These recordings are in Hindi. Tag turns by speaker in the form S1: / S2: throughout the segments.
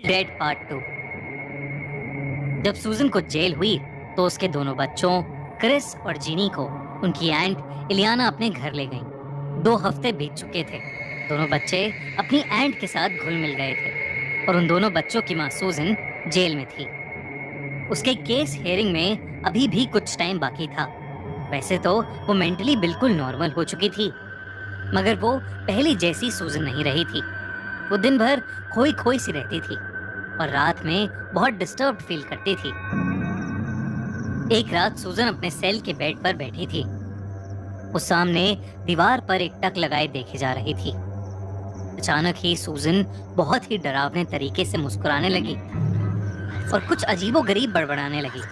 S1: Dead part 2। जब सूजन को जेल हुई तो उसके दोनों बच्चों क्रिस और जीनी को उनकी एंट इलियाना अपने घर ले गईं। 2 हफ्ते बीत चुके थे। दोनों बच्चे अपनी एंट के साथ घुल मिल गए थे और उन दोनों बच्चों की माँ सूजन जेल में थी। उसके केस हियरिंग में अभी भी कुछ टाइम बाकी था। वैसे तो वो मेंटली बिल्कुल नॉर्मल हो चुकी थी, मगर वो पहली जैसी सूजन नहीं रही थी। वो दिन भर खोई खोई सी रहती थी और रात में बहुत डिस्टर्ब फील करती थी। एक रात सूजन अपने सेल के बेड पर बैठी थी। वो सामने दीवार पर एक टक लगाए देखे जा रही थी। अचानक ही सूजन बहुत ही डरावने तरीके से मुस्कुराने लगी और कुछ अजीबोगरीब बड़बड़ाने लगी।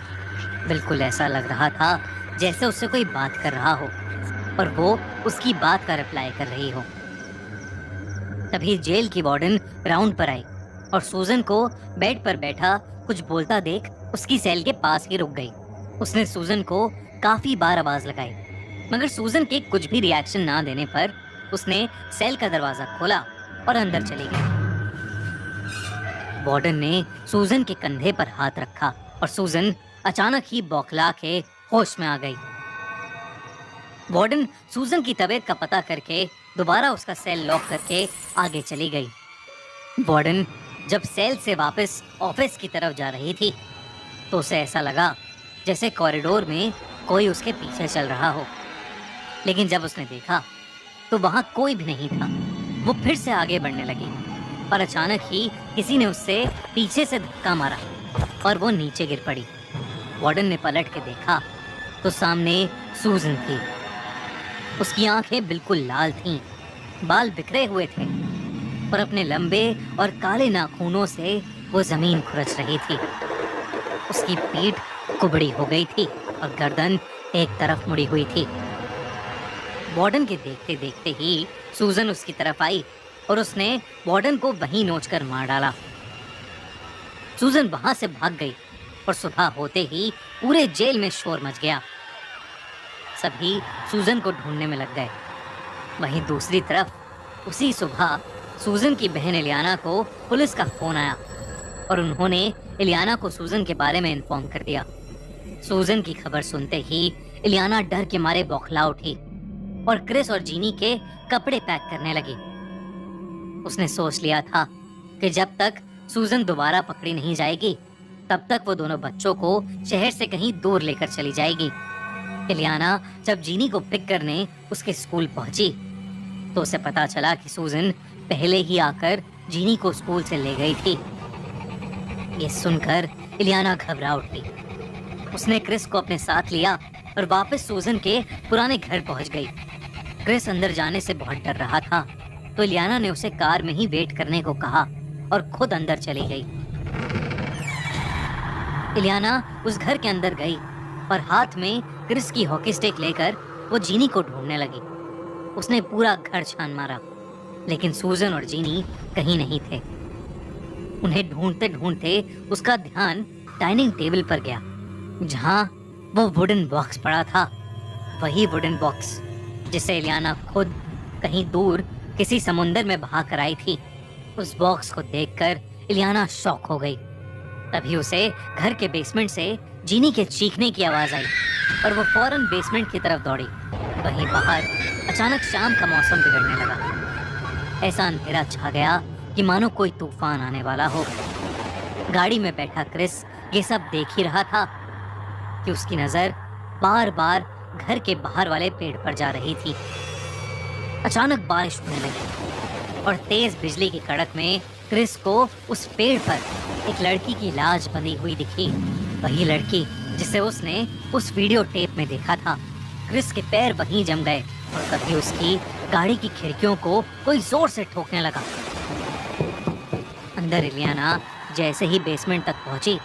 S1: बिल्कुल ऐसा लग रहा था जैसे उससे कोई बात कर रहा हो और वो उसकी बात का रिप्लाई कर रही हो। तभी जेल की वार्डन राउंड पर आई और सूजन को बेड पर बैठा कुछ बोलता देख उसकी सेल के पास ही रुक गई। उसने सूजन को काफी बार आवाज लगाई, मगर सूजन के कुछ भी रिएक्शन ना देने पर उसने सेल का दरवाजा खोला और अंदर चली गई। वार्डन ने सूजन के कंधे पर हाथ रखा और सूजन अचानक ही बौखला के होश में आ गई। वार्डन सूजन की तबीयत का पता करके दोबारा उसका सेल लॉक करके आगे चली गई। वार्डन जब सेल से वापस ऑफिस की तरफ जा रही थी तो उसे ऐसा लगा जैसे कॉरिडोर में कोई उसके पीछे चल रहा हो, लेकिन जब उसने देखा तो वहां कोई भी नहीं था। वो फिर से आगे बढ़ने लगी पर अचानक ही किसी ने उससे पीछे से धक्का मारा और वो नीचे गिर पड़ी। वार्डन ने पलट के देखा तो सामने सूजन थी। उसकी आंखें बिल्कुल लाल थीं, बाल बिखरे हुए थे और अपने लंबे और काले नाखूनों से वो जमीन खुरच रही थी। उसकी पीठ कुबड़ी हो गई थी और गर्दन एक तरफ मुड़ी हुई थी। वार्डन के देखते देखते ही सूजन उसकी तरफ आई और उसने वार्डन को वहीं नोचकर मार डाला। सूजन वहां से भाग गई और सुबह होते ही पूरे जेल में शोर मच गया। सभी सूजन को ढूंढने में लग गए। वहीं दूसरी तरफ उसी सुबह सूजन की बहन इलियाना को पुलिस का फोन आया और उन्होंने इलियाना को सूजन के बारे में इन्फॉर्म कर दिया। सूजन की खबर सुनते ही इलियाना डर के मारे बौखला उठी और क्रिस और जीनी के कपड़े पैक करने लगी। उसने सोच लिया था कि जब तक सूजन दोबारा पकड़ी नहीं जाएगी तब तक वो दोनों बच्चों को शहर से कहीं दूर लेकर चली जाएगी। इलियाना जब जीनी को पिक करने उसके स्कूल पहुंची तो उसे पता चला कि सूजन पहले ही आकर जीनी को स्कूल से ले गई थी। ये सुनकर इलियाना घबरा उठी। उसने क्रिस को अपने साथ लिया और वापस सूजन के पुराने घर पहुंच गई। क्रिस अंदर जाने से बहुत डर रहा था तो इलियाना ने उसे कार में ही वेट करने को कहा और खुद अंदर चली गई। इलियाना उस घर के अंदर गई और हाथ में क्रिस की हॉकी स्टिक लेकर वो जीनी को ढूंढने लगी। उसने पूरा घर छान मारा, लेकिन सूजन और जीनी कहीं नहीं थे। उन्हें ढूंढते ढूंढते उसका ध्यान डाइनिंग टेबल पर गया, जहां वो वुडन बॉक्स पड़ा था। वही वुडन बॉक्स जिसे इलियाना खुद कहीं दूर किसी समुंदर में बहा कर आई थी। उस बॉक्स को देखकर इलियाना शॉक हो गई। तभी उसे घर के बेसमेंट से जीनी के चीखने की आवाज आई और वो फौरन बेसमेंट की तरफ दौड़ी। वहीं बाहर अचानक शाम का मौसम बिगड़ने लगा। ऐसा अंधेरा छा गया कि मानो कोई तूफान आने वाला हो। गाड़ी में बैठा क्रिस ये सब देख ही रहा था कि उसकी नजर बार बार घर के बाहर वाले पेड़ पर जा रही थी। अचानक बारिश होने लगी और तेज बिजली की कड़क में क्रिस को उस पेड़ पर एक लड़की की लाश बंधी हुई दिखी। वही लड़की जिसे उसने उस वीडियो टेप में देखा था। क्रिस के पैर वहीं जम गए और तभी उसकी गाड़ी की खिड़कियों को कोई जोर से ठोकने लगा। अंदर इलियाना जैसे ही बेसमेंट तक पहुंची,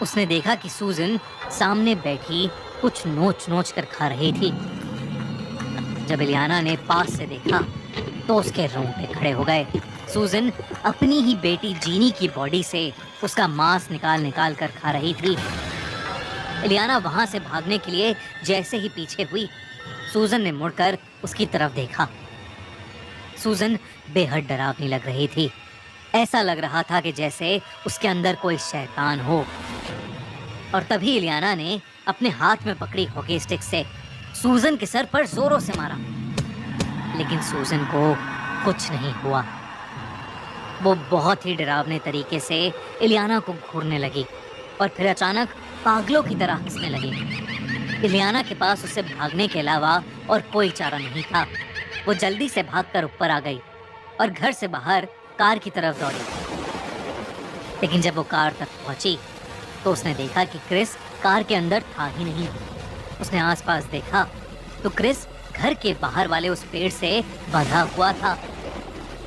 S1: उसने देखा कि सूजन सामने बैठी कुछ नोच नोच कर खा रही थी। जब इलियाना ने पास से देखा तो उसके रोंगटे खड़े हो गए। सूजन अपनी ही बेटी जीनी की बॉडी से उसका मांस निकाल निकाल कर खा रही थी। इलियाना वहां से भागने के लिए जैसे ही पीछे हुई, सूजन ने मुड़कर उसकी तरफ देखा। सूजन बेहद डरावनी लग रही थी। ऐसा लग रहा था कि जैसे उसके अंदर कोई शैतान हो। और तभी इलियाना ने अपने हाथ में पकड़ी हॉकी स्टिक से सूजन के सर पर जोरों से मारा, लेकिन सूजन को कुछ नहीं हुआ। वो बहुत ही डरावने तरीके से इलियाना को घूरने लगी और फिर अचानक पागलों की तरह हंसने लगी। इलियाना के पास उसे भागने के अलावा और कोई चारा नहीं था। वो जल्दी से भागकर ऊपर आ गई और घर से बाहर कार की तरफ दौड़ी। लेकिन जब वो कार तक पहुंची तो उसने देखा कि क्रिस कार के अंदर था ही नहीं। उसने आसपास देखा तो क्रिस घर के बाहर वाले उस पेड़ से बंधा हुआ था।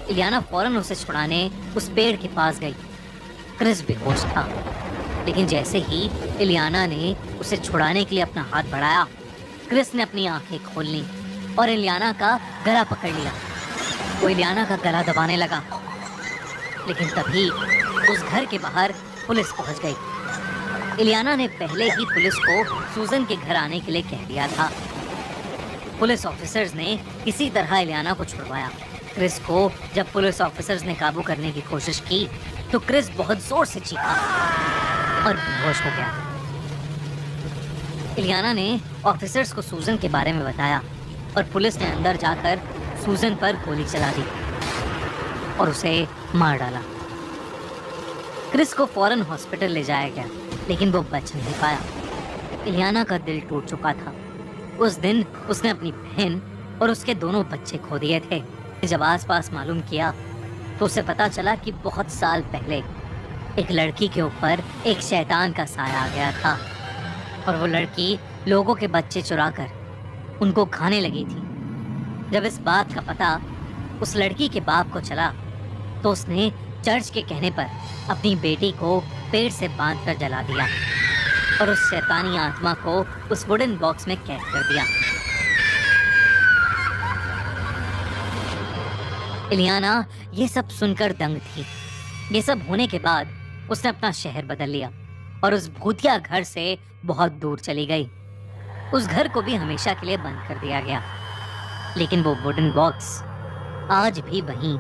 S1: इलियाना फौरन उसे छुड़ाने उस पेड़ के पास गई। क्रिस बेहोश था, लेकिन जैसे ही इलियाना ने उसे छुड़ाने के लिए अपना हाथ बढ़ाया, क्रिस ने अपनी आंखें खोल ली और इलियाना का गला पकड़ लिया। वो इलियाना का गला दबाने लगा, लेकिन तभी उस घर के बाहर पुलिस पहुंच गई। इलियाना ने पहले ही पुलिस को सूजन के घर आने के लिए कह दिया था। पुलिस ऑफिसर्स ने किसी तरह इलियाना को छुड़वाया। क्रिस को जब पुलिस ऑफिसर्स ने काबू करने की कोशिश की तो क्रिस बहुत जोर से चीखा और बेहोश हो गया। इलियाना ने ऑफिसर्स को सूजन के बारे में बताया और पुलिस ने अंदर जाकर सूजन पर गोली चला दी और उसे मार डाला। क्रिस को फौरन हॉस्पिटल ले जाया गया, लेकिन वो बच नहीं पाया। इलियाना का दिल टूट चुका था। उस दिन उसने अपनी बहन और उसके दोनों बच्चे खो दिए थे। जब आसपास मालूम किया तो उसे पता चला कि बहुत साल पहले एक लड़की के ऊपर एक शैतान का साया आ गया था और वो लड़की लोगों के बच्चे चुराकर उनको खाने लगी थी। जब इस बात का पता उस लड़की के बाप को चला तो उसने चर्च के कहने पर अपनी बेटी को पेड़ से बांधकर जला दिया और उस शैतानी आत्मा को उस वुडन बॉक्स में कैद कर दिया। इलियाना ये सब सुनकर दंग थी। ये सब होने के बाद उसने अपना शहर बदल लिया और उस भूतिया घर से बहुत दूर चली गई। उस घर को भी हमेशा के लिए बंद कर दिया गया, लेकिन वो वुडन बॉक्स आज भी वहीं